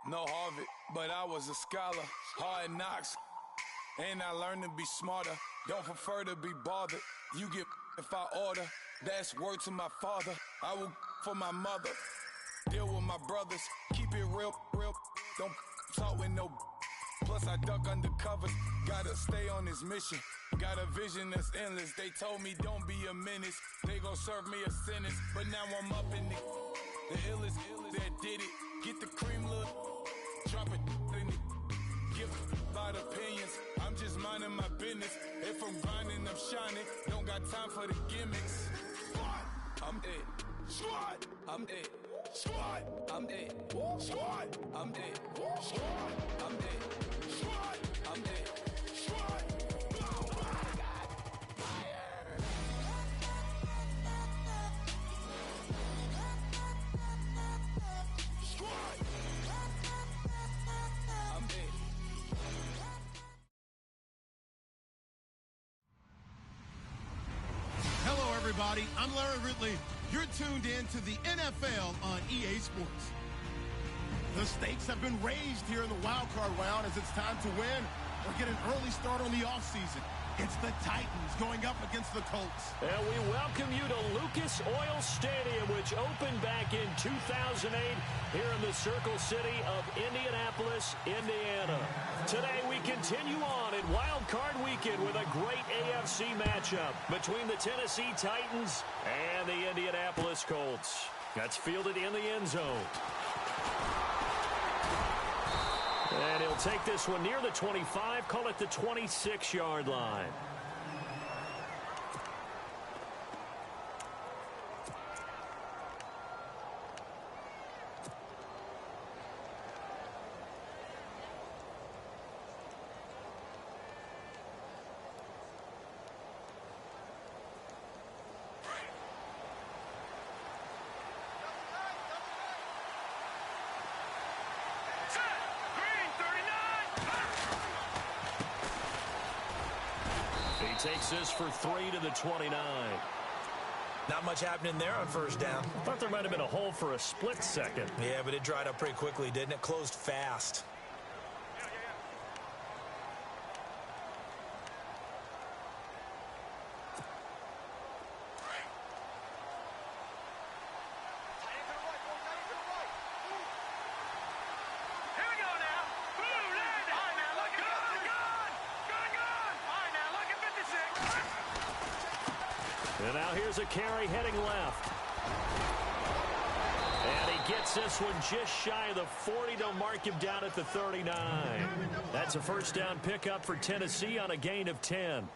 No Harvard, but I was a scholar. Hard knocks, and I learned to be smarter. Don't prefer to be bothered. You get if I order. That's word to my father. I will for my mother. Deal with my brothers. Keep it real. Don't talk with no. Plus I duck undercovers. Gotta stay on this mission. Got a vision that's endless. They told me don't be a menace. They gon' serve me a sentence. But now I'm up in the illest that did it. Get the cream, look. Drop it in it. Give about opinions. I'm just minding my business. If I'm grinding, I'm shining. Don't got time for the gimmicks. I'm dead. Squad. I'm dead. Squad. I'm dead. Squad. I'm dead. Squad. I'm dead. Squad. I'm dead. Squad. Oh my God. Fire. Squad. I'm dead. Hello, everybody. I'm Larry Ridley. You're tuned in to the NFL on EA Sports. The stakes have been raised here in the wild card round as it's time to win or get an early start on the offseason. It's the Titans going up against the Colts. And we welcome you to Lucas Oil Stadium, which opened back in 2008 here in the Circle City of Indianapolis, Indiana. Today we continue on in Wild Card Weekend with a great AFC matchup between the Tennessee Titans and the Indianapolis Colts. That's fielded in the end zone. And he'll take this one near the 25, call it the 26-yard line. Takes this for 3 to the 29. Not much happening there on first down. Thought there might have been a hole for a split second. Yeah, but it dried up pretty quickly, didn't it? Closed fast. And now here's a carry heading left. And he gets this one just shy of the 40. They'll mark him down at the 39. That's a first down pickup for Tennessee on a gain of 10.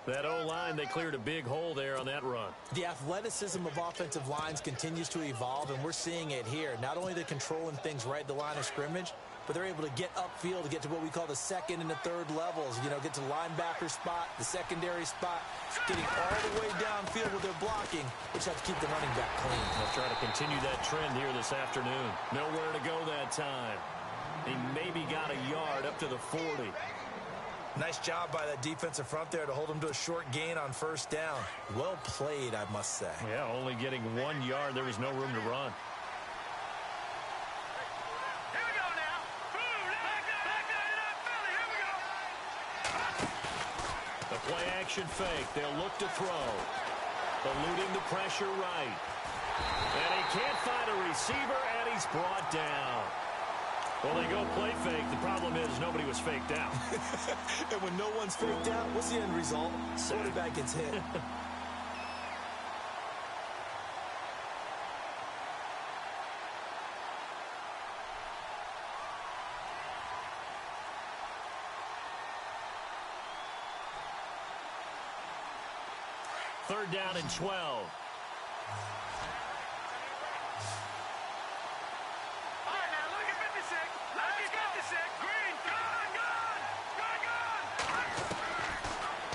That O-line, they cleared a big hole there on that run. The athleticism of offensive lines continues to evolve, and we're seeing it here. Not only they're controlling things right at the line of scrimmage, but they're able to get upfield to get to what we call the second and the third levels. You know, get to the linebacker spot, the secondary spot, getting all the way downfield with their blocking, which have to keep the running back clean. They'll try to continue that trend here this afternoon. Nowhere to go that time. He maybe got a yard up to the 40. Nice job by that defensive front there to hold him to a short gain on first down. Well played, I must say. Yeah, only getting 1 yard. There was no room to run. Here we go now. Back Philly. Here we go. The play action fake. They'll look to throw. Eluding the pressure right. And he can't find a receiver, and he's brought down. Well, they go play fake. The problem is nobody was faked out. And when no one's faked out, what's the end result? Quarterback gets hit. Third down and 12.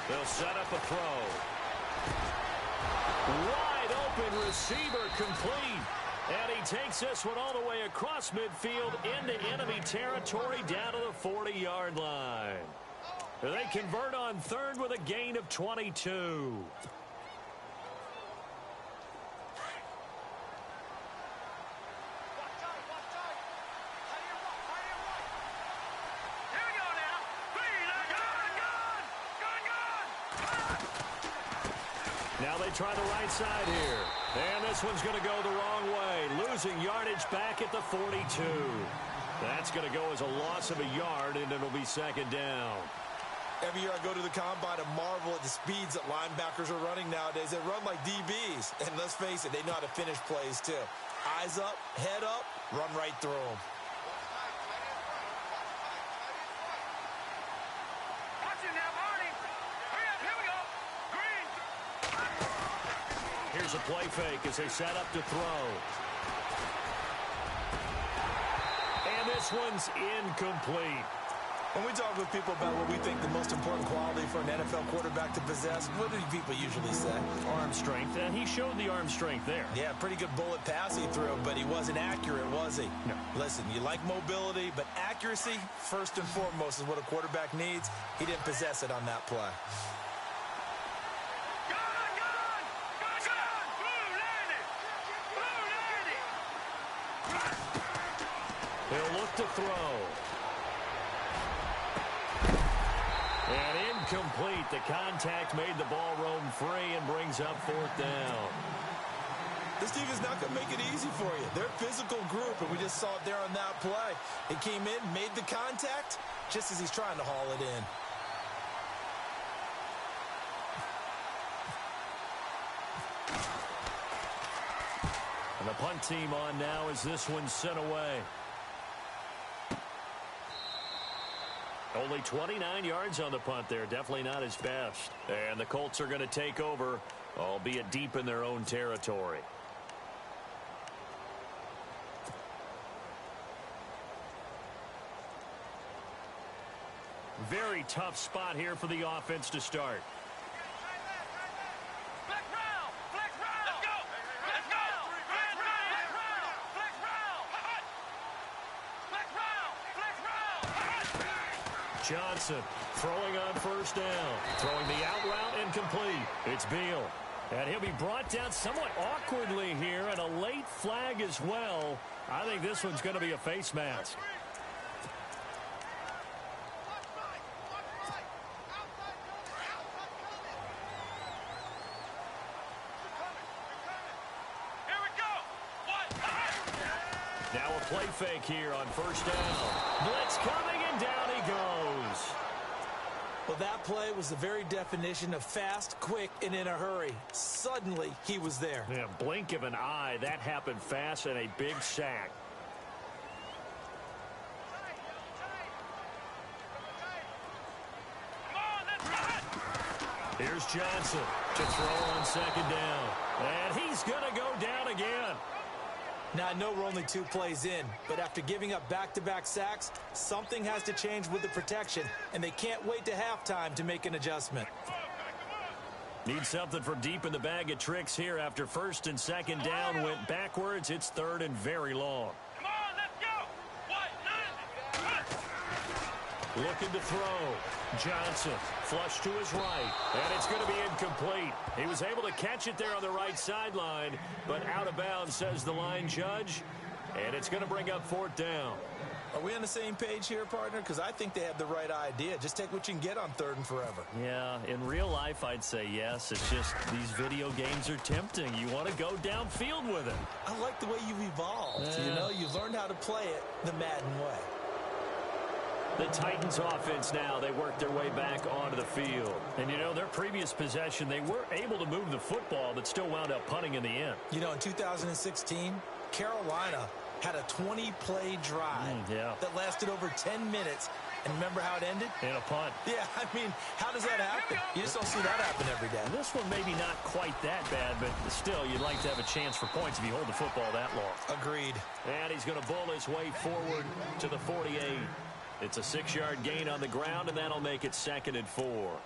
They'll set up a throw. Wide open receiver complete. And he takes this one all the way across midfield into enemy territory down to the 40-yard line. They convert on third with a gain of 22. try the right side here. And this one's going to go the wrong way. Losing yardage back at the 42. That's going to go as a loss of a yard, and it'll be second down. Every year I go to the combine and marvel at the speeds that linebackers are running nowadays. They run like DBs. And let's face it, they know how to finish plays too. Eyes up, head up, run right through them. Watch it now, Barney. Hurry up, here we go. Green. Here's a play fake as they set up to throw. And this one's incomplete. When we talk with people about what we think the most important quality for an NFL quarterback to possess, what do people usually say? Arm strength, and he showed the arm strength there. Yeah, pretty good bullet pass he threw, but he wasn't accurate, was he? No. Listen, you like mobility, but accuracy, first and foremost, is what a quarterback needs. He didn't possess it on that play. He'll look to throw. And incomplete. The contact made the ball roam free and brings up fourth down. This team is not going to make it easy for you. They're a physical group, and we just saw it there on that play. He came in, made the contact, just as he's trying to haul it in. And the punt team on now as this one's sent away. Only 29 yards on the punt there. Definitely not his best. And the Colts are going to take over, albeit deep in their own territory. Very tough spot here for the offense to start. Johnson throwing on first down. Throwing the out route incomplete. It's Beal. And he'll be brought down somewhat awkwardly here, and a late flag as well. I think this one's going to be a face mask. Now a play fake here on first down. Blitz coming, and down he goes. Well, that play was the very definition of fast, quick, and in a hurry. Suddenly, he was there. Yeah, blink of an eye. That happened fast, and a big sack. Here's Johnson to throw on second down. And he's going to go down again. Now, I know we're only 2 plays in, but after giving up back-to-back sacks, something has to change with the protection, and they can't wait to halftime to make an adjustment. Need something from deep in the bag of tricks here after first and second down went backwards. It's third and very long. Come on, let's go. Looking to throw. Johnson flush to his right, and it's going to be incomplete. He was able to catch it there on the right sideline, but out of bounds, says the line judge, and it's going to bring up fourth down. Are we on the same page here, partner? Because I think they had the right idea. Just take what you can get on third and forever. Yeah, in real life, I'd say yes. It's just these video games are tempting. You want to go downfield with it. I like the way you've evolved. Yeah. You know, you've learned how to play it the Madden way. The Titans offense now, they work their way back onto the field. And, you know, their previous possession, they were able to move the football, but still wound up punting in the end. You know, in 2016, Carolina had a 20-play drive that lasted over 10 minutes. And remember how it ended? In a punt. Yeah, I mean, how does that happen? You just don't see that happen every day. This one maybe not quite that bad, but still, you'd like to have a chance for points if you hold the football that long. Agreed. And he's going to bull his way forward to the 48. It's a 6-yard gain on the ground, and that'll make it 2nd and 4.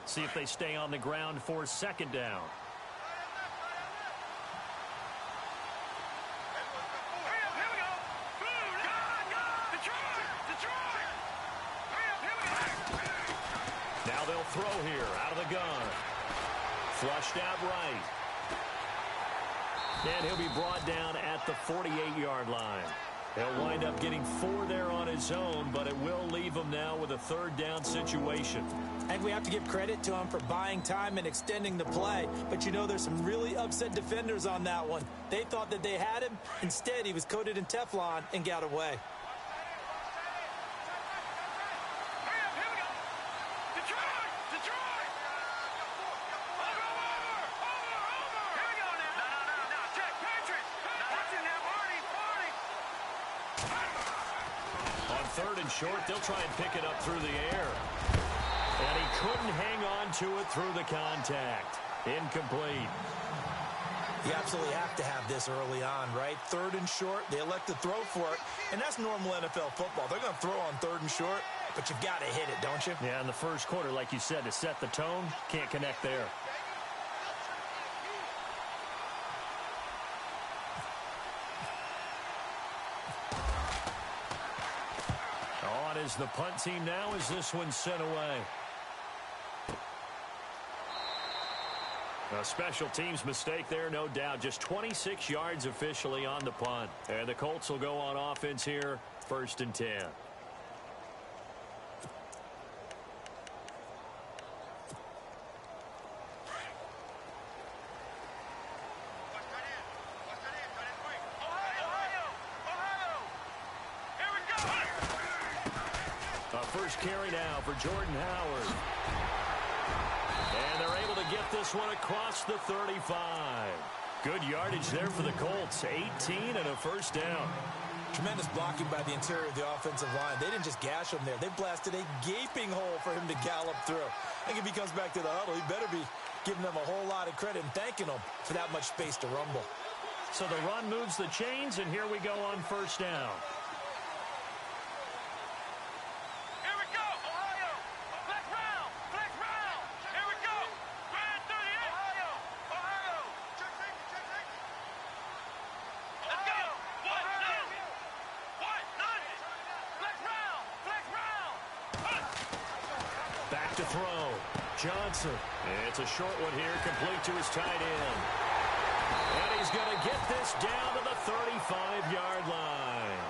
See if they stay on the ground for 2nd down. Now they'll throw here out of the gun. Flushed out right. And he'll be brought down at the 48-yard line. He'll wind up getting 4 there on his own, but it will leave him now with a third down situation. And we have to give credit to him for buying time and extending the play. But you know, there's some really upset defenders on that one. They thought that they had him. Instead, he was coated in Teflon and got away. Third and short, they'll try and pick it up through the air. And he couldn't hang on to it through the contact. Incomplete. You absolutely have to have this early on, right? Third and short, they elect to throw for it. And that's normal NFL football. They're going to throw on third and short, but you've got to hit it, don't you? Yeah, in the first quarter, like you said, to set the tone, can't connect there. On is the punt team now as this one's sent away. A special teams mistake there, no doubt. Just 26 yards officially on the punt. And the Colts will go on offense here, 1st and 10. First carry now for Jordan Howard. And they're able to get this one across the 35. Good yardage there for the Colts. 18 and a first down. Tremendous blocking by the interior of the offensive line. They didn't just gash him there. They blasted a gaping hole for him to gallop through. I think if he comes back to the huddle, he better be giving them a whole lot of credit and thanking them for that much space to rumble. So the run moves the chains, and here we go on first down. Throw. Johnson. It's a short one here, complete to his tight end. And he's going to get this down to the 35-yard line.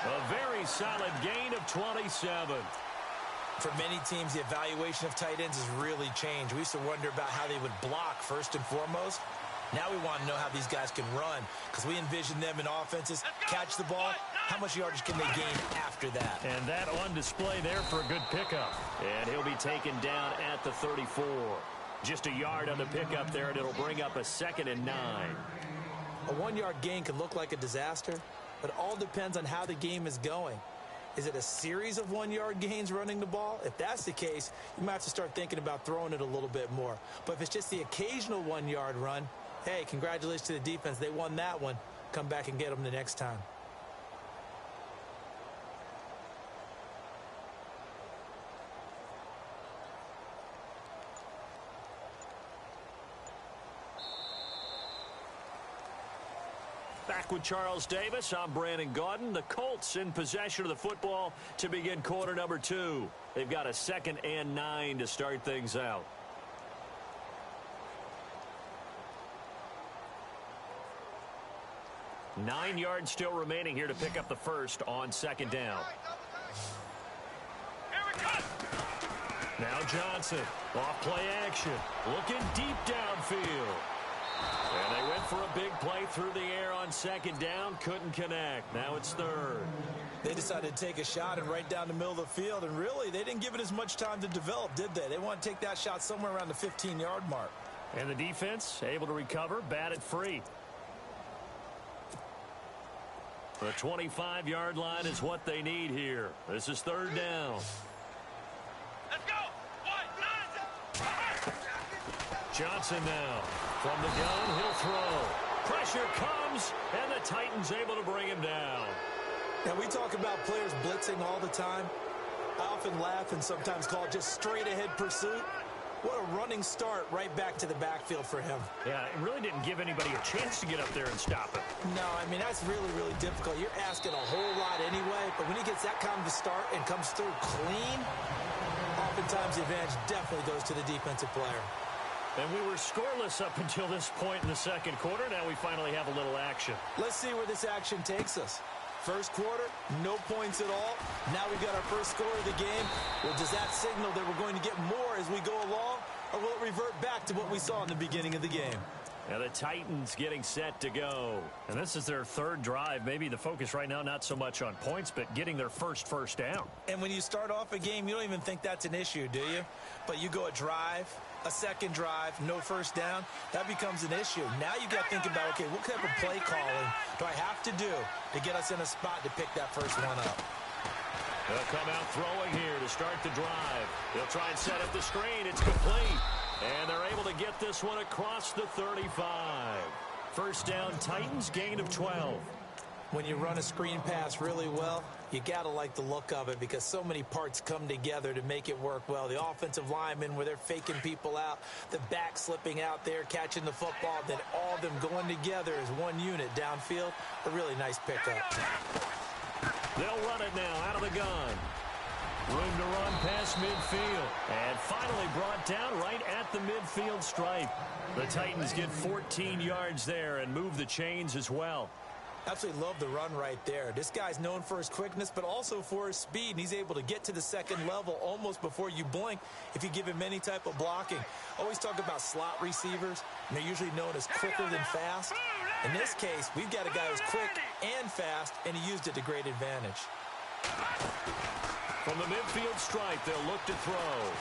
A very solid gain of 27. For many teams, the evaluation of tight ends has really changed. We used to wonder about how they would block first and foremost. Now we want to know how these guys can run, because we envision them in offenses, catch the ball. How much yardage can they gain after that? And that on display there for a good pickup. And he'll be taken down at the 34. Just a yard on the pickup there, and it'll bring up a 2nd and 9. A 1-yard gain can look like a disaster, but it all depends on how the game is going. Is it a series of 1-yard gains running the ball? If that's the case, you might have to start thinking about throwing it a little bit more. But if it's just the occasional 1-yard run, hey, congratulations to the defense. They won that one. Come back and get them the next time. Back with Charles Davis, I'm Brandon Gaudin. The Colts in possession of the football to begin quarter number 2. They've got a 2nd and 9 to start things out. Nine yards still remaining here to pick up the first on 2nd down. Now Johnson, off play action, looking deep downfield. And they went for a big play through the air on 2nd down, couldn't connect. Now it's 3rd. They decided to take a shot and right down the middle of the field, and really, they didn't give it as much time to develop, did they? They want to take that shot somewhere around the 15-yard mark. And the defense able to recover, batted free. The 25-yard line is what they need here. This is 3rd down. Let's go! Johnson now. From the gun, he'll throw. Pressure comes, and the Titans able to bring him down. Now, we talk about players blitzing all the time. I often laugh and sometimes call it just straight-ahead pursuit. What a running start right back to the backfield for him. Yeah, it really didn't give anybody a chance to get up there and stop him. No, I mean, that's really, really difficult. You're asking a whole lot anyway, but when he gets that kind of a start and comes through clean, oftentimes the advantage definitely goes to the defensive player. And we were scoreless up until this point in the 2nd quarter. Now we finally have a little action. Let's see where this action takes us. First quarter, no points at all. Now we've got our first score of the game. Well, does that signal that we're going to get more as we go along, or will it revert back to what we saw in the beginning of the game? And the Titans getting set to go. And this is their third drive. Maybe the focus right now not so much on points, but getting their first down. And when you start off a game, you don't even think that's an issue, do you? But you go a drive, a second drive, no first down, that becomes an issue. Now you got to think about, okay, what type of play calling do I have to do to get us in a spot to pick that first one up? They'll come out throwing here to start the drive. They'll try and set up the screen. It's complete. And they're able to get this one across the 35. First down, Titans, gain of 12. When you run a screen pass really well, you got to like the look of it because so many parts come together to make it work well. The offensive linemen, where they're faking people out, the back slipping out there, catching the football, then all of them going together as one unit downfield. A really nice pickup. They'll run it now out of the gun. Room to run past midfield. And finally brought down right at the midfield stripe. The Titans get 14 yards there and move the chains as well. Absolutely love the run right there. This guy's known for his quickness, but also for his speed. And he's able to get to the second level almost before you blink if you give him any type of blocking. Always talk about slot receivers, and they're usually known as quicker than fast. In this case, we've got a guy who's quick and fast, and he used it to great advantage. From the midfield stripe, they'll look to throw.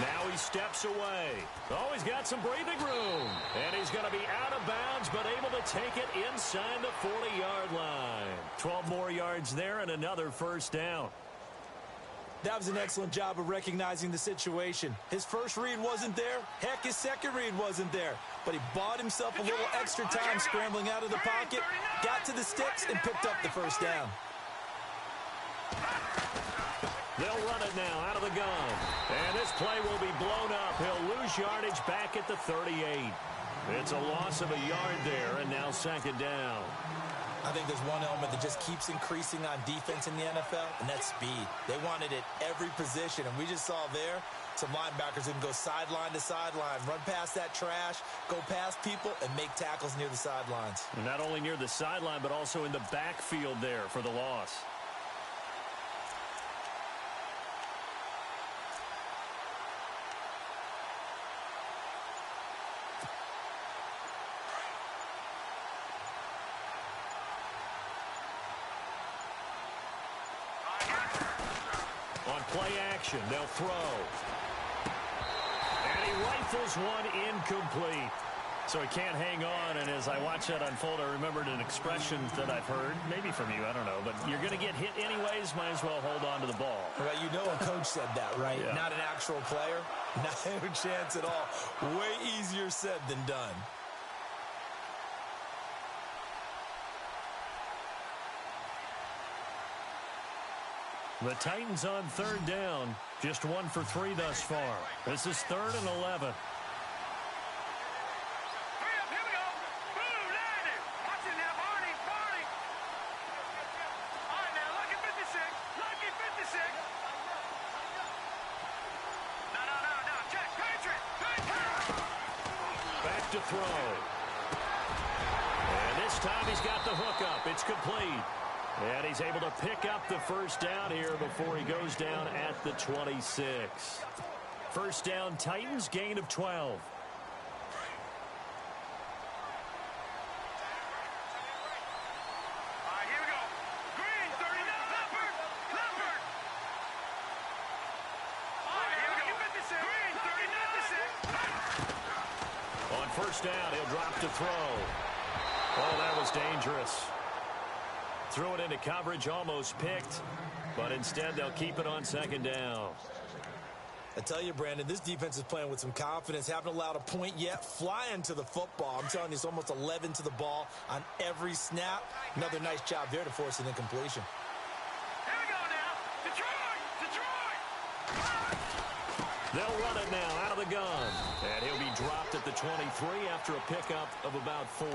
Now he steps away. Oh, he's got some breathing room. And he's going to be out of bounds, but able to take it inside the 40-yard line. 12 more yards there and another first down. That was an excellent job of recognizing the situation. His first read wasn't there. Heck, his second read wasn't there. But he bought himself a little extra time scrambling out of the pocket, got to the sticks, and picked up the first down. They'll run it now out of the gun. And this play will be blown up. He'll lose yardage back at the 38. It's a loss of a yard there, and now second down. I think there's one element that just keeps increasing on defense in the NFL, and that's speed. They want it at every position, and we just saw there some linebackers who can go sideline to sideline, run past that trash, go past people, and make tackles near the sidelines. And not only near the sideline, but also in the backfield there for the loss. Play action, they'll throw. And he rifles one incomplete. So he can't hang on, and as I watch that unfold, I remembered an expression that I've heard, maybe from you, I don't know, but you're going to get hit anyways, might as well hold on to the ball. Well, you know a coach said that, right? Yeah. Not an actual player. Not a chance at all. Way easier said than done. The Titans on third down. Just 1 for 3 thus far. This is 3rd and 11. Hurry up, here we go. Boom, landed. Watch it now, Barney. All right, now, lucky 56. Lucky 56. No. Check, Patriot. Back to throw. And this time he's got the hook up. It's complete. And he's able to pick up the first down here before he goes down at the 26. First down, Titans, gain of 12. All right, here we go. Green, 39. Leopard. All right, here we go. 56. Green, 39. On first down, he'll drop to throw. Oh, that was dangerous. Threw it into coverage, almost picked, but instead they'll keep it on second down. I tell you, Brandon, this defense is playing with some confidence. Haven't allowed a point yet. Flying to the football. I'm telling you, it's almost 11 to the ball on every snap. Another nice job there to force an incompletion. Here we go now. Detroit. They'll run it now out of the gun. And he'll be dropped at the 23 after a pickup of about 4.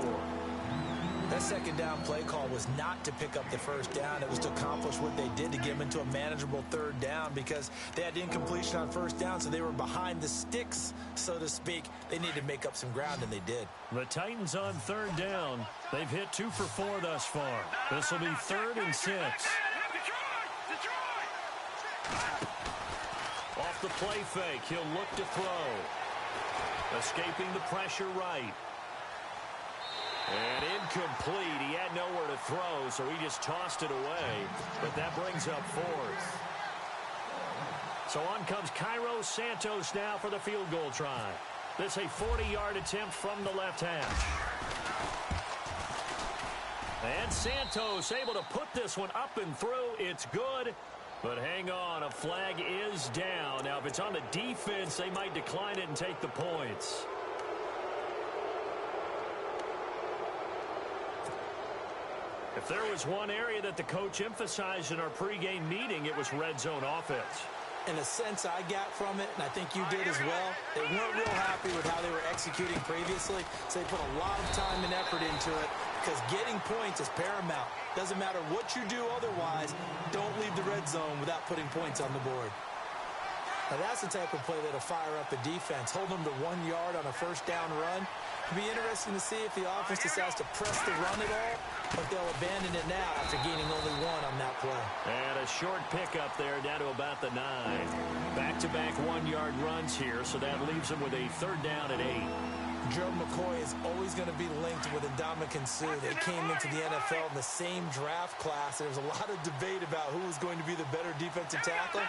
That second down play call was not to pick up the first down. It was to accomplish what they did to get them into a manageable third down because they had incompletion on first down, so they were behind the sticks, so to speak. They needed to make up some ground, and they did. The Titans on third down. They've hit 2 for 4 thus far. This will be 3rd and 6. Off the play fake, he'll look to throw. Escaping the pressure right. And incomplete. He had nowhere to throw, so he just tossed it away. But that brings up 4th. So on comes Cairo Santos now for the field goal try. This a 40-yard attempt from the left hash. And Santos able to put this one up and through. It's good. But hang on, a flag is down. Now, if it's on the defense, they might decline it and take the points. If there was one area that the coach emphasized in our pregame meeting, it was red zone offense. In a sense, I got from it, and I think you did as well, they weren't real happy with how they were executing previously, so they put a lot of time and effort into it because getting points is paramount. Doesn't matter what you do otherwise, don't leave the red zone without putting points on the board. Now, that's the type of play that'll fire up a defense. Hold them to 1 yard on a first down run. It'll be interesting to see if the offense decides to press the run at all, but they'll abandon it now after gaining only 1 on that play. And a short pickup there down to about the 9. Back-to-back 1-yard runs here, so that leaves them with a 3rd down and 8. Joe McCoy is always going to be linked with Ndamukong Suh. They came into the NFL in the same draft class. There was a lot of debate about who was going to be the better defensive tackle.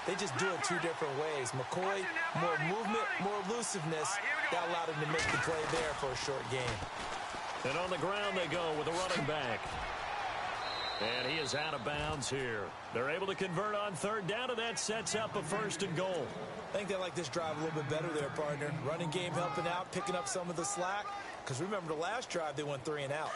They just do it 2 different ways. McCoy, more movement, more elusiveness. That allowed him to make the play there for a short game. And on the ground they go with a running back. And he is out of bounds here. They're able to convert on 3rd down, and that sets up a 1st and goal. I think they like this drive a little bit better there, partner. Running game helping out, picking up some of the slack. Because remember the last drive, they went 3 and out.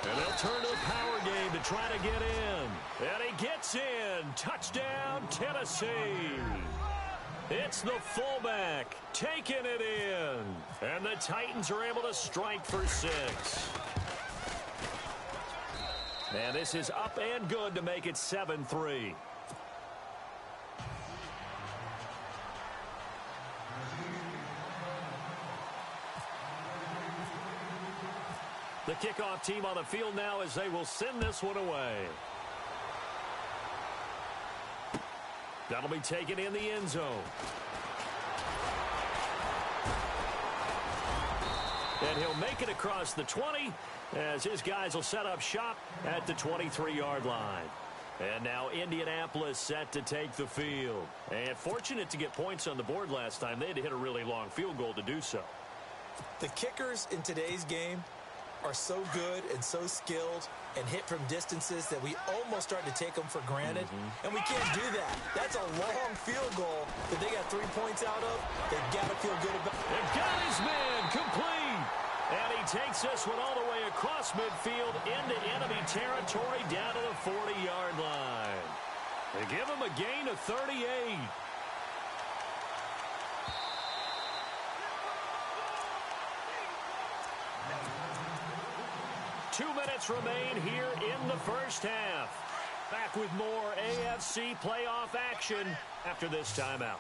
And they'll turn to the power game to try to get in. And he gets in. Touchdown, Tennessee. It's the fullback taking it in. And the Titans are able to strike for 6. And this is up and good to make it 7-3. The kickoff team on the field now as they will send this one away. That'll be taken in the end zone. And he'll make it across the 20 as his guys will set up shop at the 23-yard line. And now Indianapolis set to take the field. And fortunate to get points on the board last time. They had to hit a really long field goal to do so. The kickers in today's game are so good and so skilled and hit from distances that we almost start to take them for granted. And we can't do that. That's a long field goal that they got 3 points out of. They've got to feel good about it. They've got his man complete. And he takes this one all the way across midfield into enemy territory down to the 40-yard line. They give him a gain of 38. Two minutes remain here in the first half. Back with more AFC playoff action after this timeout.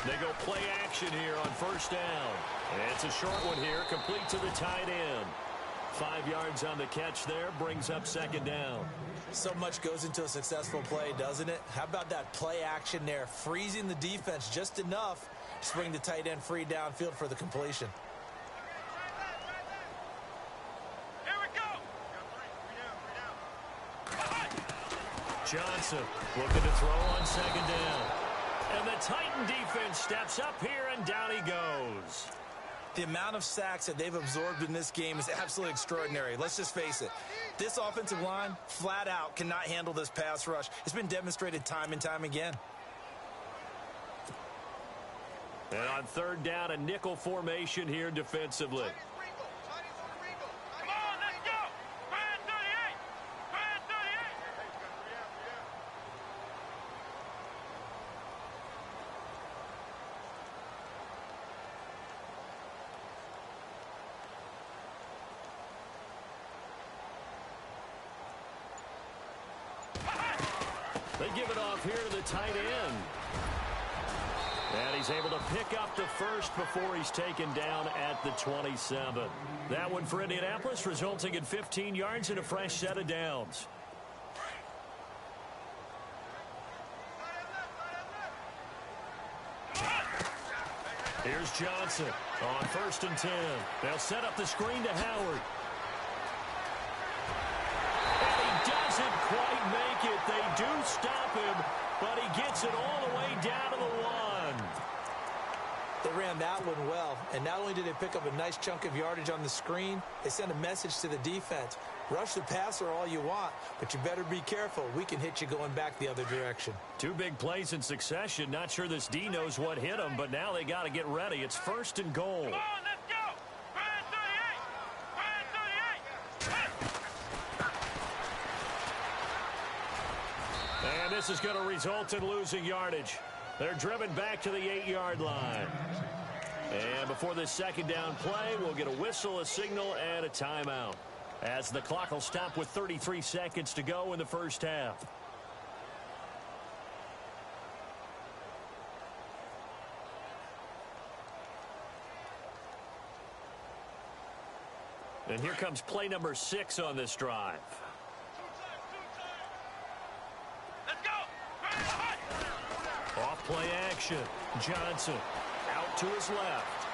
They go play action here on first down. It's a short one here, complete to the tight end. 5 yards on the catch there, brings up 2nd down. So much goes into a successful play, doesn't it? How about that play action there, freezing the defense just enough to bring the tight end free downfield for the completion. Johnson looking to throw on 2nd down. And the Titan defense steps up here, and down he goes. The amount of sacks that they've absorbed in this game is absolutely extraordinary. Let's just face it. This offensive line, flat out, cannot handle this pass rush. It's been demonstrated time and time again. And on 3rd down, a nickel formation here defensively. They give it off here to the tight end. And he's able to pick up the first before he's taken down at the 27. That one for Indianapolis, resulting in 15 yards and a fresh set of downs. Here's Johnson on 1st and 10. They'll set up the screen to Howard. And he doesn't quite make it. They do stop him, but he gets it all the way down to the 1. They ran that one well, and not only did they pick up a nice chunk of yardage on the screen, they sent a message to the defense. Rush the passer all you want, but you better be careful. We can hit you going back the other direction. 2 big plays in succession. Not sure this D knows what hit him, but now they got to get ready. It's 1st and goal. Come on, let's go! Brand 38! And this is going to result in losing yardage. They're driven back to the 8-yard line. And before this second down play, we'll get a whistle, a signal, and a timeout, as the clock will stop with 33 seconds to go in the first half. And here comes play number 6 on this drive. Let's go! Off play action. Johnson out to his left.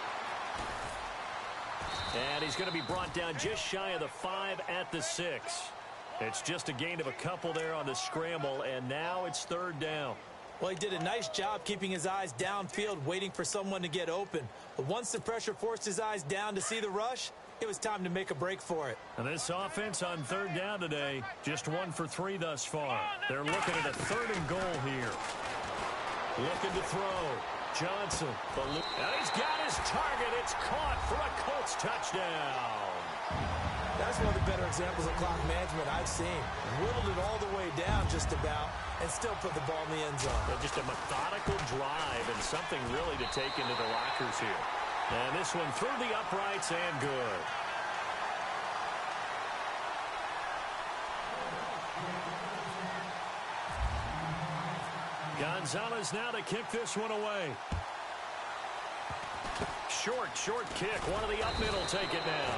And he's going to be brought down just shy of the 5 at the 6. It's just a gain of a couple there on the scramble, and now it's 3rd down. Well, he did a nice job keeping his eyes downfield, waiting for someone to get open. But once the pressure forced his eyes down to see the rush, it was time to make a break for it. And this offense on 3rd down today, just 1 for 3 thus far. They're looking at a 3rd and goal here. Looking to throw. Johnson. And he's got his target. It's caught for a Colts touchdown. That's one of the better examples of clock management I've seen. Whittled it all the way down just about and still put the ball in the end zone. Just a methodical drive and something really to take into the lockers here. And this one through the uprights and good. Gonzalez now to kick this one away. Short kick. One of the up middle take it now.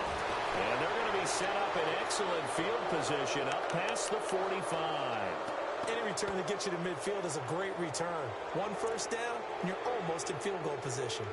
And they're going to be set up in excellent field position up past the 45. Any return that gets you to midfield is a great return. 1 first down, and you're almost in field goal position.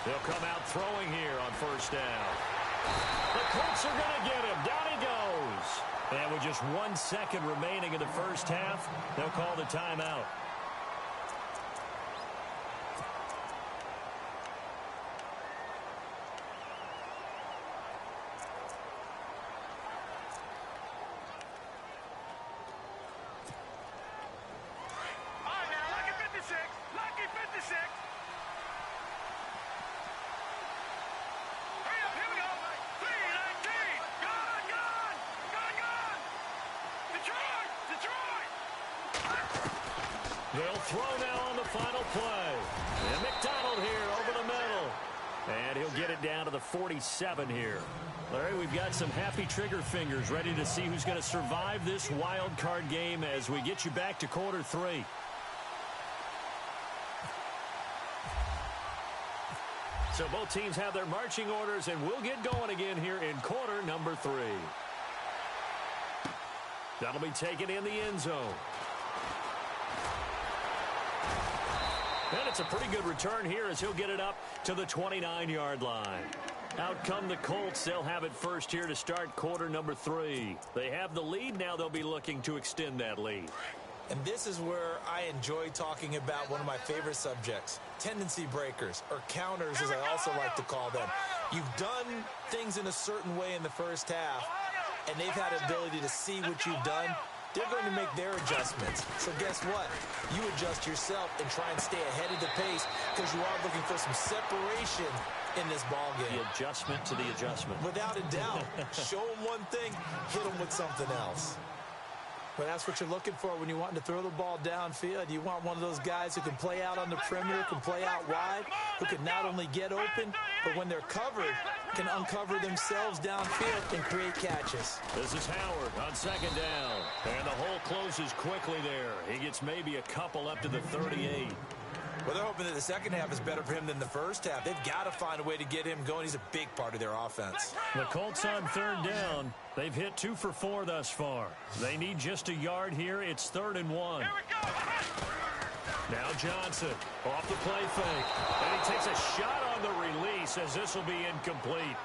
They'll come out throwing here on 1st down. The Colts are going to get him. Down he goes. And with just 1 second remaining in the first half, they'll call the timeout. All right, now, lucky 56. Lucky 56. Hurry up, here we go. 319. Gone. Detroit. They'll throw now on the final play. And McDonald here over the middle. And he'll get it down to the 47 here. Larry, we've got some happy trigger fingers ready to see who's going to survive this wild card game as we get you back to quarter 3. So both teams have their marching orders, and we'll get going again here in quarter number 3. That'll be taken in the end zone. And it's a pretty good return here as he'll get it up to the 29-yard line. Out come the Colts. They'll have it first here to start quarter number 3. They have the lead. Now they'll be looking to extend that lead. And this is where I enjoy talking about one of my favorite subjects, tendency breakers, or counters as I also like to call them. You've done things in a certain way in the first half, and they've had the ability to see what you've done they're going to make their adjustments. So guess what? You adjust yourself and try and stay ahead of the pace because you are looking for some separation in this ball game. The adjustment to the adjustment. Without a doubt. Show them one thing, hit them with something else. But that's what you're looking for when you want to throw the ball downfield. You want one of those guys who can play out on the perimeter, can play out wide, who can not only get open, but when they're covered, can uncover themselves downfield and create catches. This is Howard on second down. And the hole closes quickly there. He gets maybe a couple up to the 38. Well, they're hoping that the second half is better for him than the first half. They've got to find a way to get him going. He's a big part of their offense. The Colts on third down. They've hit 2 for 4 thus far. They need just a yard here. It's 3rd and 1. Here we go. Now Johnson off the play fake. And he takes a shot on the release as this will be incomplete.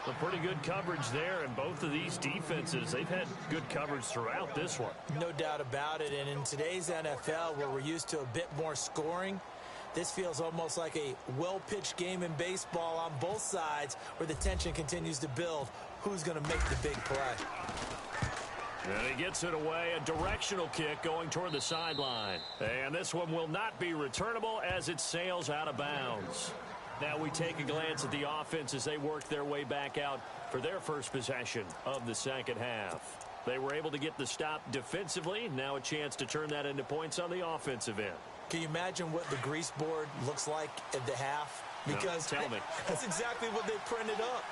A pretty good coverage there, and both of these defenses, they've had good coverage throughout this one. No doubt about it. And in today's NFL, where we're used to a bit more scoring, this feels almost like a well-pitched game in baseball on both sides where the tension continues to build. Who's going to make the big play? And he gets it away, a directional kick going toward the sideline. And this one will not be returnable as it sails out of bounds. Now we take a glance at the offense as they work their way back out for their first possession of the second half. They were able to get the stop defensively. Now a chance to turn that into points on the offensive end. Can you imagine what the grease board looks like at the half? Because no, tell me. That's exactly what they printed up.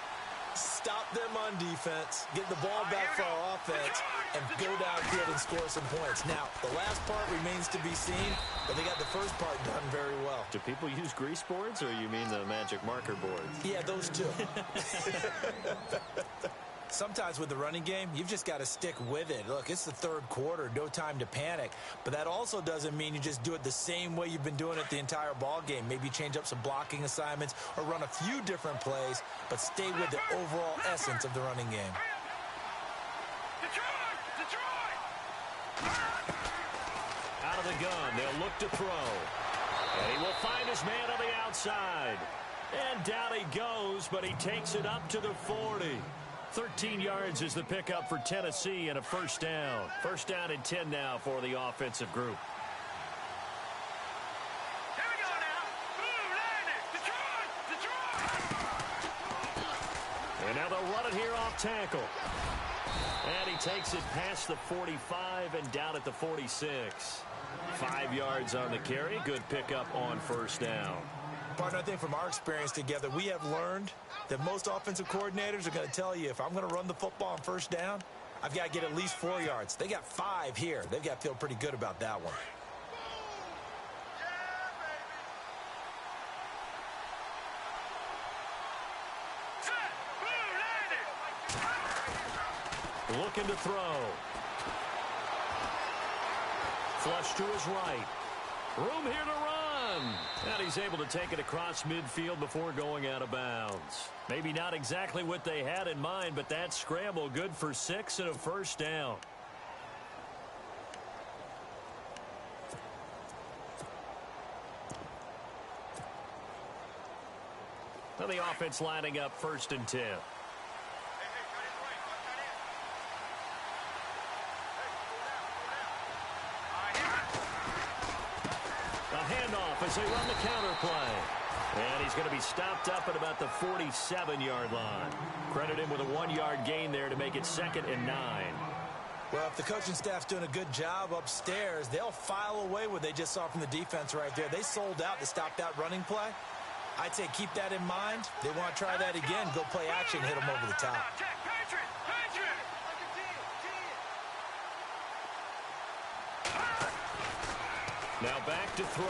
Stop them on defense, get the ball back for our offense, and go downfield and score some points. Now, the last part remains to be seen, but they got the first part done very well. Do people use grease boards, or you mean the magic marker boards? Yeah, those two. Sometimes with the running game, you've just got to stick with it. Look, it's the third quarter, no time to panic. But that also doesn't mean you just do it the same way you've been doing it the entire ball game. Maybe change up some blocking assignments or run a few different plays, but stay with the overall essence of the running game. Out of the gun, they'll look to throw. And he will find his man on the outside. And down he goes, but he takes it up to the 40. 13 yards is the pickup for Tennessee and a first down. First down and 10 now for the offensive group. Here we go now. Detroit! And now they'll run it here off tackle. And he takes it past the 45 and down at the 46. 5 yards on the carry. Good pickup on first down. Partner, I think from our experience together, we have learned that most offensive coordinators are going to tell you, if I'm going to run the football on first down, I've got to get at least 4 yards. They got 5 here. They've got to feel pretty good about that one. Looking to throw. Flush to his right. Room here to run. And he's able to take it across midfield before going out of bounds. Maybe not exactly what they had in mind, but that scramble good for 6 and a first down. Now the offense lining up 1st and 10. As they run the counter play. And he's going to be stopped up at about the 47-yard line. Credit him with a 1-yard gain there to make it 2nd and 9. Well, if the coaching staff's doing a good job upstairs, they'll file away what they just saw from the defense right there. They sold out to stop that running play. I'd say keep that in mind. They want to try that again. Go play action, hit them over the top. Now back to throw.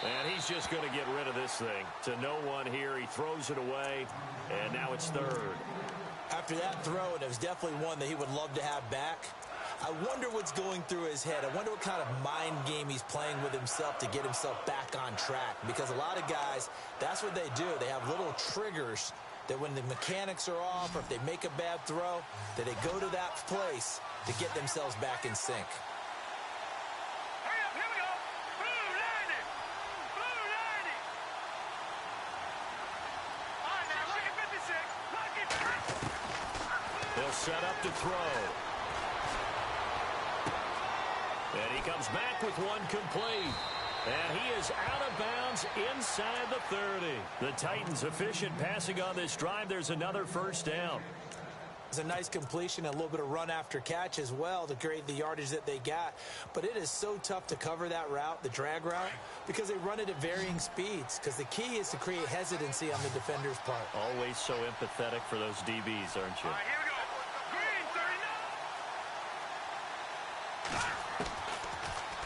And he's just going to get rid of this thing. To no one here. He throws it away. And now it's 3rd. After that throw, and it was definitely one that he would love to have back. I wonder what's going through his head. I wonder what kind of mind game he's playing with himself to get himself back on track. Because a lot of guys, that's what they do. They have little triggers that when the mechanics are off or if they make a bad throw, that they go to that place to get themselves back in sync. Hurry up, here we go. Blue landing. Blue landing. All right, now, look at 56. Look at 56. set up to throw. And he comes back with one complete. And he is out of bounds inside the 30. The Titans efficient passing on this drive. There's another first down. It's a nice completion, a little bit of run after catch as well to create the yardage that they got. But it is so tough to cover that route, the drag route, because they run it at varying speeds. Because the key is to create hesitancy on the defender's part. Always so empathetic for those DBs, aren't you? All right, here we go. Green, 39.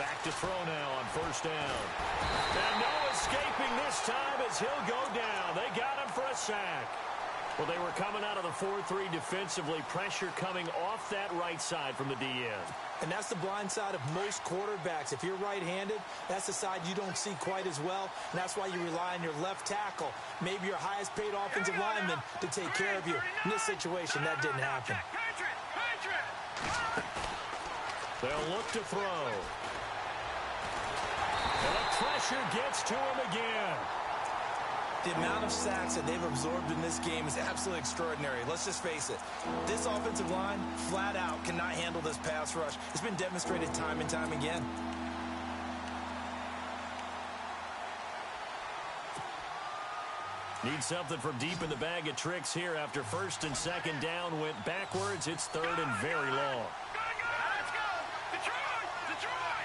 Back to throw now on first down. And no escaping this time as he'll go down. They got him for a sack. Well, they were coming out of the 4-3 defensively. Pressure coming off that right side from the DN. And that's the blind side of most quarterbacks. If you're right-handed, that's the side you don't see quite as well. And that's why you rely on your left tackle, maybe your highest-paid offensive lineman, to take care of you. In this situation, that didn't happen. They'll look to throw. And the pressure gets to him again. The amount of sacks that they've absorbed in this game is absolutely extraordinary. Let's just face it. This offensive line, flat out, cannot handle this pass rush. It's been demonstrated time and time again. Need something from deep in the bag of tricks here after first and second down went backwards. It's third and very long. Let's go. Detroit.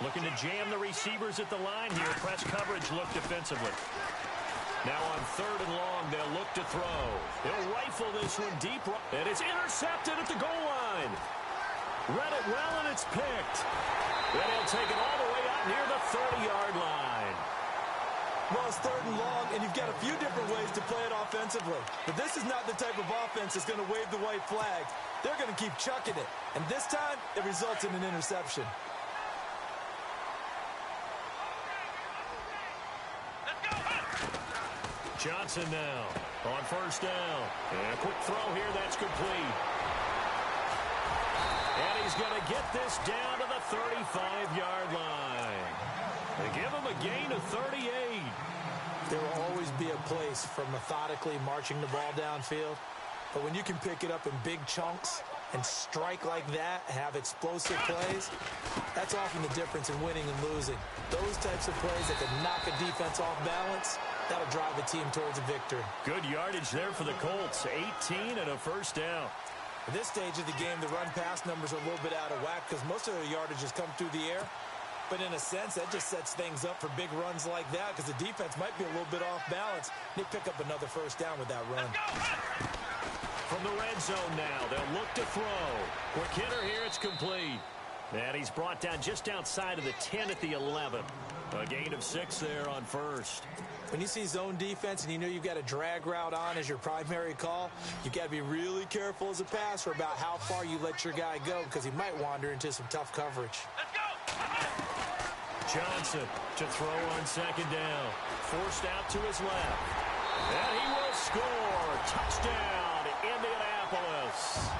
Looking to jam the receivers at the line here. Press coverage look defensively. Now on third and long, they'll look to throw. They'll rifle this one deep. And it's intercepted at the goal line. Read it well, and it's picked. Then he'll take it all the way out near the 30-yard line. Well, it's third and long, and you've got a few different ways to play it offensively. But this is not the type of offense that's going to wave the white flag. They're going to keep chucking it. And this time, it results in an interception. Johnson now on first down. And a quick throw here, that's complete. And he's going to get this down to the 35-yard line. They give him a gain of 38. There will always be a place for methodically marching the ball downfield. But when you can pick it up in big chunks and strike like that and have explosive plays, that's often the difference in winning and losing. Those types of plays that can knock a defense off balance, that'll drive a team towards a victory. Good yardage there for the Colts. 18 and a first down. At this stage of the game, the run-pass numbers are a little bit out of whack because most of their yardage has come through the air. But in a sense, that just sets things up for big runs like that because the defense might be a little bit off balance. They pick up another first down with that run. From the red zone now, they'll look to throw. Quick hitter here, it's complete. And he's brought down just outside of the 10 at the 11. A gain of 6 there on first. When you see zone defense and you know you've got a drag route on as your primary call, you've got to be really careful as a passer about how far you let your guy go because he might wander into some tough coverage. Johnson to throw on second down. Forced out to his left. And he will score. Touchdown, Indianapolis.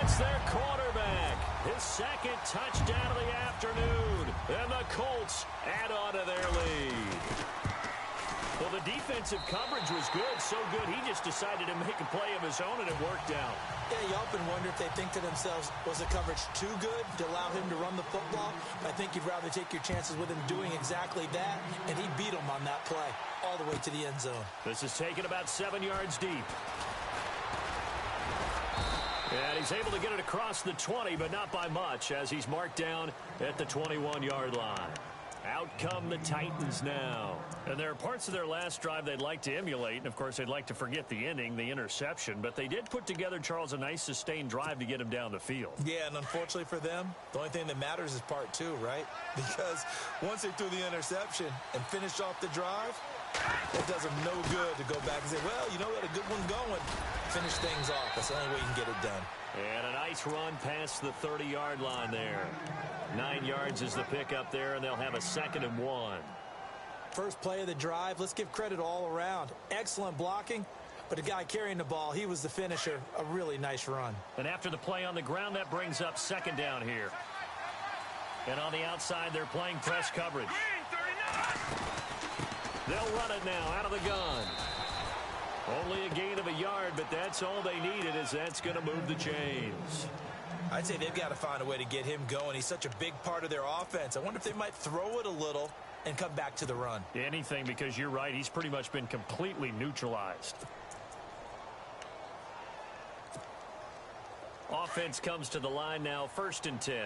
It's their quarterback. His second touchdown of the afternoon. And the Colts add on to their lead. Well, the defensive coverage was good, so good he just decided to make a play of his own, and it worked out. Yeah, you often wonder if they think to themselves, was the coverage too good to allow him to run the football? I think you'd rather take your chances with him doing exactly that, and he beat him on that play all the way to the end zone. This is taken about 7 yards deep. And he's able to get it across the 20, but not by much, as he's marked down at the 21-yard line. Out come the Titans now. And there are parts of their last drive they'd like to emulate. And, of course, they'd like to forget the ending, the interception. But they did put together, Charles, a nice sustained drive to get him down the field. Yeah, and unfortunately for them, the only thing that matters is part 2, right? Because once they threw the interception and finished off the drive, it does them no good to go back and say, well, you know, we had a good one going. Finish things off. That's the only way you can get it done. And a nice run past the 30-yard line there. 9 yards is the pickup there, and they'll have a 2nd and 1. First play of the drive, let's give credit all around. Excellent blocking, but the guy carrying the ball, he was the finisher. A really nice run. And after the play on the ground, that brings up 2nd down here. And on the outside, they're playing press coverage. They'll run it now out of the gun. Only a gain of a yard, but that's all they needed, as that's going to move the chains. I'd say they've got to find a way to get him going. He's such a big part of their offense. I wonder if they might throw it a little and come back to the run. Anything, because you're right. He's pretty much been completely neutralized. Offense comes to the line now, 1st and 10.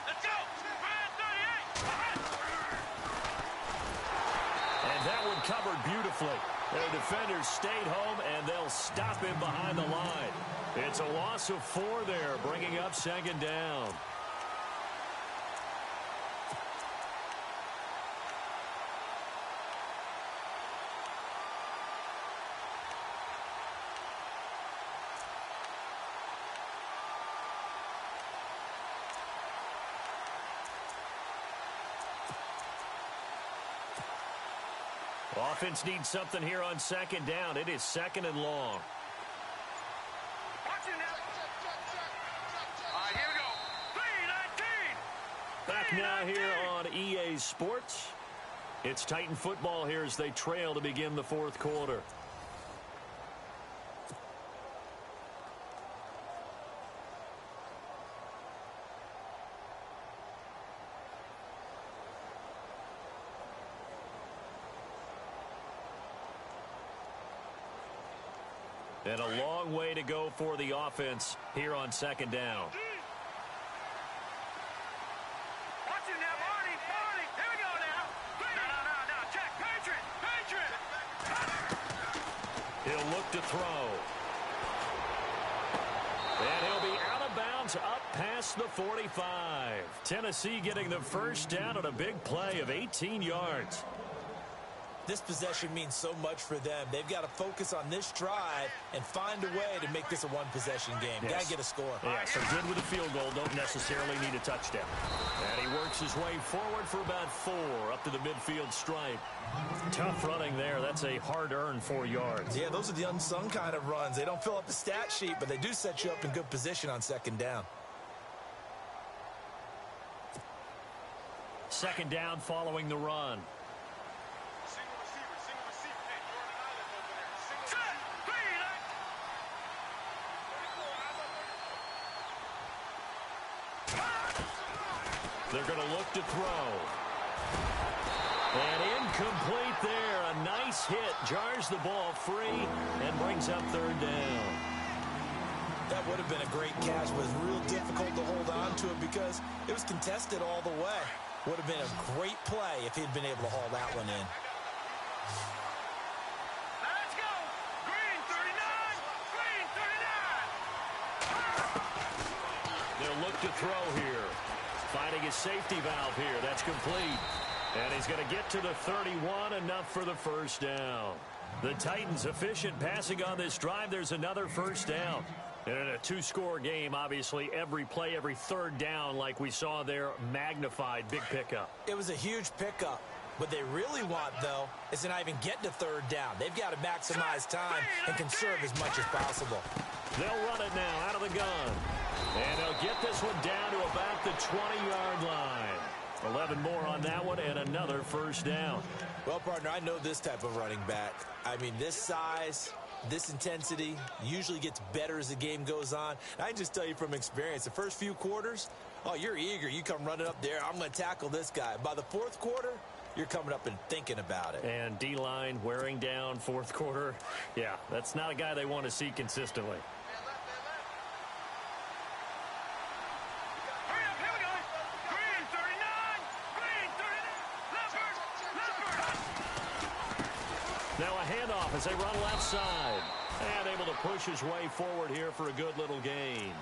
Let's go! 38! And that one covered beautifully. Their defenders stayed home, and they'll stop him behind the line. It's a loss of 4 there, bringing up 2nd down. Offense needs something here on 2nd down. It is 2nd and long. Watch it now. All right, here we go. 3-19. Back now here on EA Sports. It's Titan football here as they trail to begin the 4th quarter. And a long way to go for the offense here on 2nd down. Watch it now, Barney. Here we go now. No. Check. Patriot. He'll look to throw. And he'll be out of bounds up past the 45. Tennessee getting the 1st down on a big play of 18 yards. This possession means so much for them. They've got to focus on this drive and find a way to make this a one-possession game. Yes. Got to get a score. Yeah, so good with a field goal. Don't necessarily need a touchdown. And he works his way forward for about 4 up to the midfield stripe. Tough running there. That's a hard-earned 4 yards. Yeah, those are the unsung kind of runs. They don't fill up the stat sheet, but they do set you up in good position on 2nd down. 2nd down following the run. They're going to look to throw. And incomplete there. A nice hit. Jars the ball free and brings up 3rd down. That would have been a great catch, but it was real difficult to hold on to it because it was contested all the way. Would have been a great play if he'd been able to haul that one in. Let's go. Green 39. They'll look to throw here. Finding his safety valve here. That's complete. And he's going to get to the 31, enough for the 1st down. The Titans efficient passing on this drive. There's another 1st down. And in a 2-score game, obviously, every play, every 3rd down, like we saw there, magnified. Big pickup. It was a huge pickup. What they really want, though, is to not even get to 3rd down. They've got to maximize time and conserve as much as possible. They'll run it now out of the gun. And they'll get this one down to about the 20-yard line. 11 more on that one and another 1st down. Well, partner, I know this type of running back. I mean, this size, this intensity usually gets better as the game goes on. And I can just tell you from experience, the first few quarters, oh, you're eager. You come running up there. I'm going to tackle this guy. By the 4th quarter, you're coming up and thinking about it. And D-line wearing down 4th quarter. Yeah, that's not a guy they want to see consistently. Now a handoff as they run left side. And able to push his way forward here for a good little gain.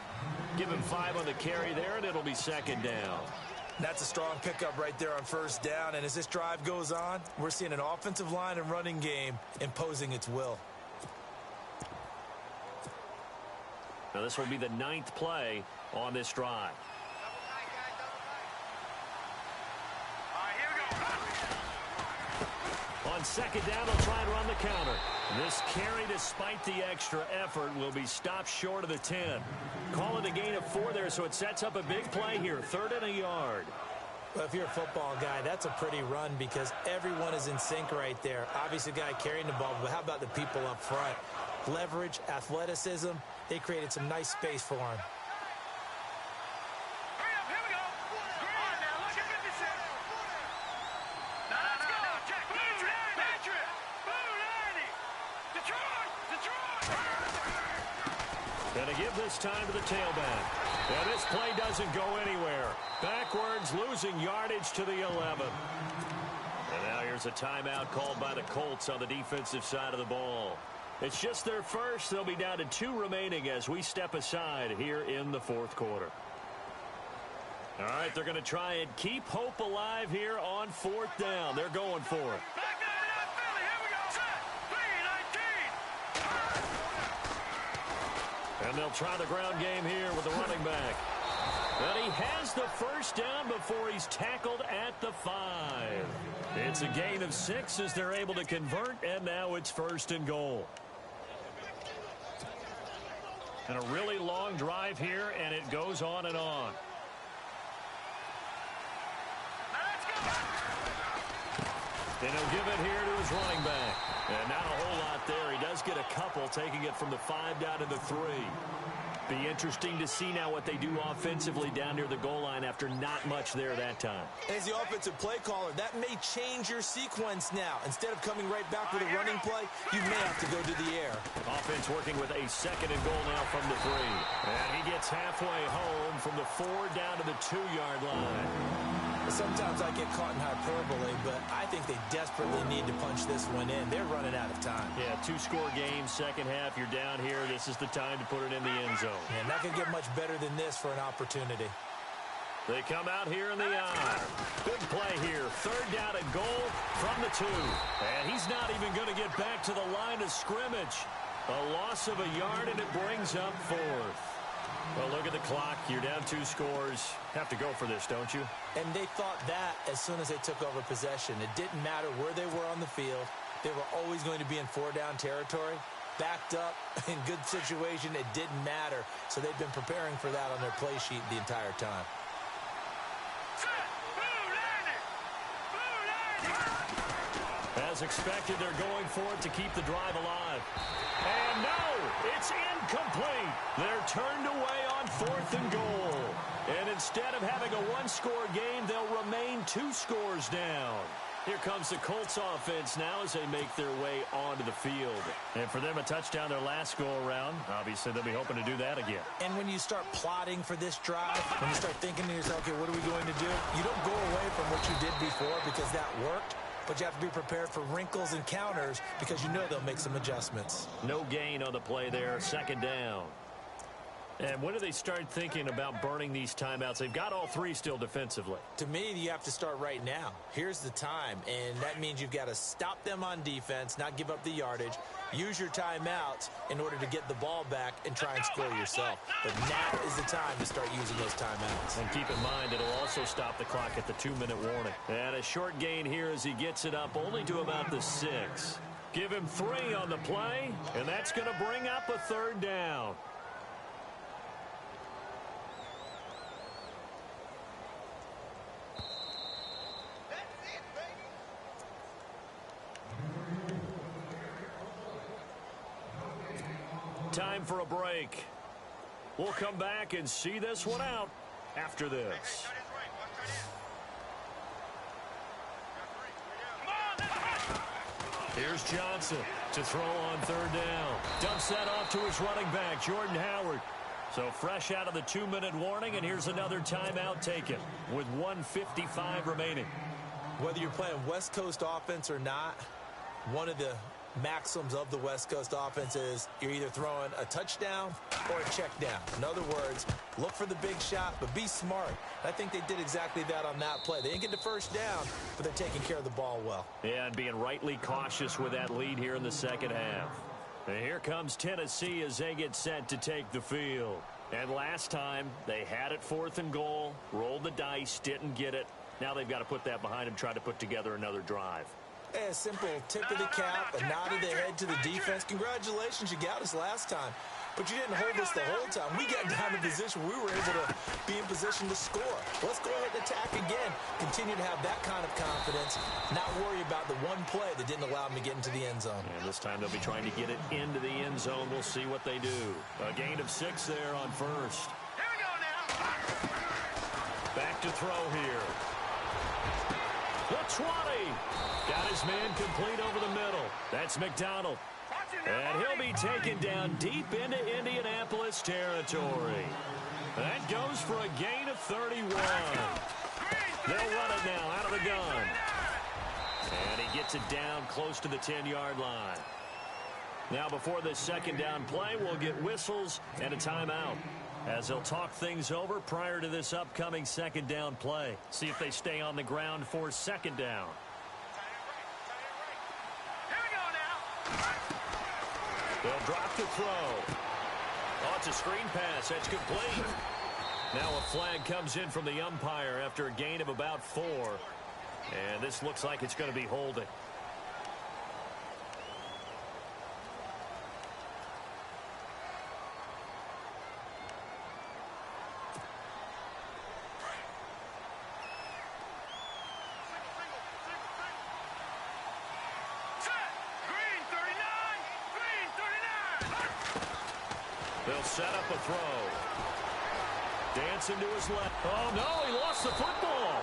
Give him 5 on the carry there, and it'll be 2nd down. That's a strong pickup right there on 1st down. And as this drive goes on, we're seeing an offensive line and running game imposing its will. Now this will be the 9th play on this drive. On 2nd down, they'll try and run the counter. This carry, despite the extra effort, will be stopped short of the 10. Call it a gain of 4 there, so it sets up a big play here. 3rd and a yard. Well, if you're a football guy, that's a pretty run because everyone is in sync right there. Obviously, the guy carrying the ball, but how about the people up front? Leverage, athleticism, they created some nice space for him. Hurry up, here we go. Green. Now, look at 56. Now, let's go. Check. Patriot. Blue 90. Detroit. Gonna give this time to the tailback. And this play doesn't go anywhere. Backwards, losing yardage to the 11. And now here's a timeout called by the Colts on the defensive side of the ball. It's just their first. They'll be down to 2 remaining as we step aside here in the fourth quarter. All right, they're going to try and keep hope alive here on 4th down. They're going for it. Back down to that Philly. Here we go. Set. 3-19. And they'll try the ground game here with the running back. And he has the first down before he's tackled at the 5. It's a gain of 6 as they're able to convert, and now it's 1st and goal. And a really long drive here, and it goes on and on. And he'll give it here to his running back. And not a whole lot there. He does get a couple, taking it from the 5 down to the 3. Be interesting to see now what they do offensively down near the goal line after not much there that time. As the offensive play caller, that may change your sequence now. Instead of coming right back with a running play, you may have to go to the air. Offense working with a 2nd and goal now from the 3. And he gets halfway home from the 4 down to the 2-yard line. Sometimes I get caught in hyperbole, but I think they desperately need to punch this one in. They're running out of time. Yeah, 2-score game, second half. You're down here. This is the time to put it in the end zone. And not going to get much better than this for an opportunity. They come out here in the eye. Big play here. 3rd down and goal from the 2. And he's not even going to get back to the line of scrimmage. A loss of a yard, and it brings up 4th. Well, look at the clock. You're down 2 scores. Have to go for this, don't you? And they thought that as soon as they took over possession. It didn't matter where they were on the field. They were always going to be in 4-down territory. Backed up, in good situation, it didn't matter. So they've been preparing for that on their play sheet the entire time. As expected, they're going for it to keep the drive alive. And no, it's incomplete. They're turned away on 4th and goal. And instead of having a 1-score game, they'll remain 2 scores down. Here comes the Colts offense now as they make their way onto the field. And for them, a touchdown their last go-around. Obviously, they'll be hoping to do that again. And when you start plotting for this drive, when you start thinking to yourself, okay, what are we going to do? You don't go away from what you did before because that worked. But you have to be prepared for wrinkles and counters because you know they'll make some adjustments. No gain on the play there, 2nd down. And when do they start thinking about burning these timeouts? They've got all 3 still defensively. To me, you have to start right now. Here's the time, and that means you've got to stop them on defense, not give up the yardage, use your timeouts in order to get the ball back and try and score yourself. But now is the time to start using those timeouts. And keep in mind, it'll also stop the clock at the 2-minute warning. And a short gain here as he gets it up only to about the 6. Give him 3 on the play, and that's going to bring up a 3rd down. Time for a break. We'll come back and see this one out after this. Here's Johnson to throw on 3rd down. Dumps that off to his running back, Jordan Howard. So fresh out of the 2-minute warning, and here's another timeout taken with 1:55 remaining. Whether you're playing West Coast offense or not, one of the maxims of the West Coast offense is you're either throwing a touchdown or a check down. In other words, look for the big shot, but be smart. I think they did exactly that on that play. They didn't get the first down, but they're taking care of the ball well. Yeah, and being rightly cautious with that lead here in the second half. And here comes Tennessee as they get set to take the field. And last time, they had it 4th and goal, rolled the dice, didn't get it. Now they've got to put that behind them, try to put together another drive. A simple tip of the cap, a nod of the head to the defense. Congratulations, you got us last time. But you didn't hold us the whole time. We got down to position. We were able to be in position to score. Let's go ahead and attack again. continue to have that kind of confidence, not worry about the one play that didn't allow him to get into the end zone. And this time they'll be trying to get it into the end zone. We'll see what they do. A gain of 6 there on first. Here we go now. Back to throw here. The 20. Got his man complete over the middle. That's McDonald. And he'll be taken down deep into Indianapolis territory. That goes for a gain of 31. They'll run it now out of the gun. And he gets it down close to the 10-yard line. Now before this second down play, we'll get whistles and a timeout, as they'll talk things over prior to this upcoming second down play. See if they stay on the ground for second down. Here we go now. They'll drop the throw. Oh, it's a screen pass. That's complete. Now a flag comes in from the umpire after a gain of about 4. And this looks like it's going to be holding. They'll set up a throw. Dancing to his left. Oh, no, he lost the football.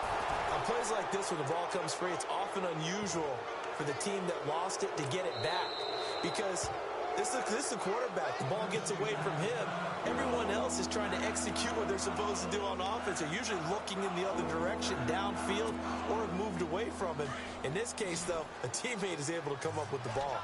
On plays like this where the ball comes free, it's often unusual for the team that lost it to get it back, because this is the quarterback. The ball gets away from him. Everyone else is trying to execute what they're supposed to do on offense. They're usually looking in the other direction, downfield, or have moved away from him. In this case, though, a teammate is able to come up with the ball.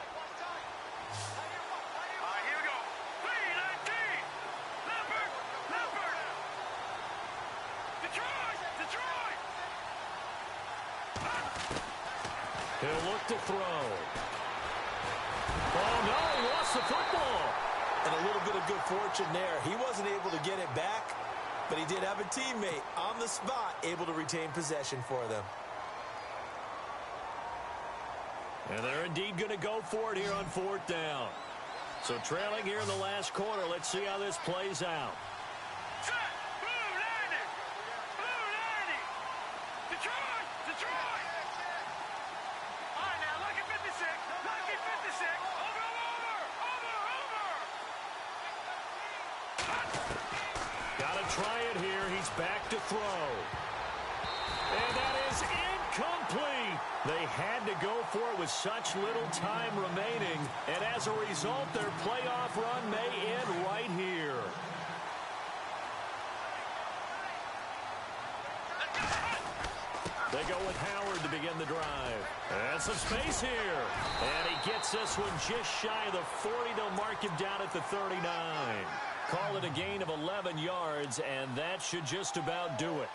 He'll look to throw. Oh, no, he lost the football. And a little bit of good fortune there. He wasn't able to get it back, but he did have a teammate on the spot able to retain possession for them. And they're indeed going to go for it here on 4th down. So trailing here in the last quarter. Let's see how this plays out. Try it here. He's back to throw. And that is incomplete. They had to go for it with such little time remaining. And as a result, their playoff run may end right here. They go with Howard to begin the drive. And some space here. And he gets this one just shy of the 40. They'll mark him down at the 39. Call it a gain of 11 yards, and that should just about do it.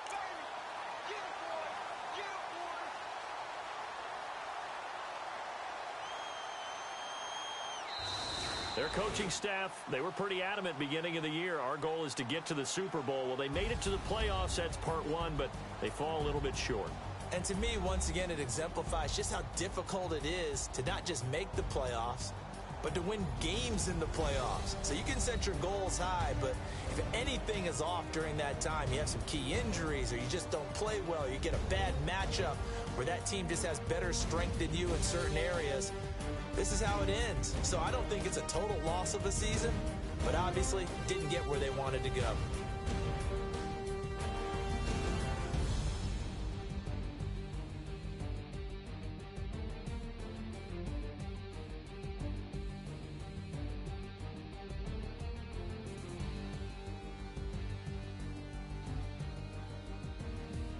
Their coaching staff, they were pretty adamant beginning of the year. Our goal is to get to the Super Bowl. Well, they made it to the playoffs. That's part 1, but they fall a little bit short. And to me, once again, it exemplifies just how difficult it is to not just make the playoffs, but to win games in the playoffs. So you can set your goals high, but if anything is off during that time, you have some key injuries, or you just don't play well, or you get a bad matchup where that team just has better strength than you in certain areas, this is how it ends. So I don't think it's a total loss of a season, but obviously didn't get where they wanted to go.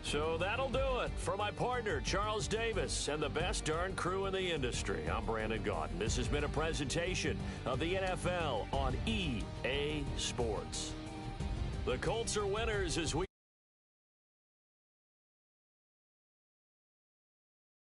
So that'll do it for my partner, Charles Davis, and the best darn crew in the industry. I'm Brandon Gaudin. This has been a presentation of the NFL on EA Sports. The Colts are winners as we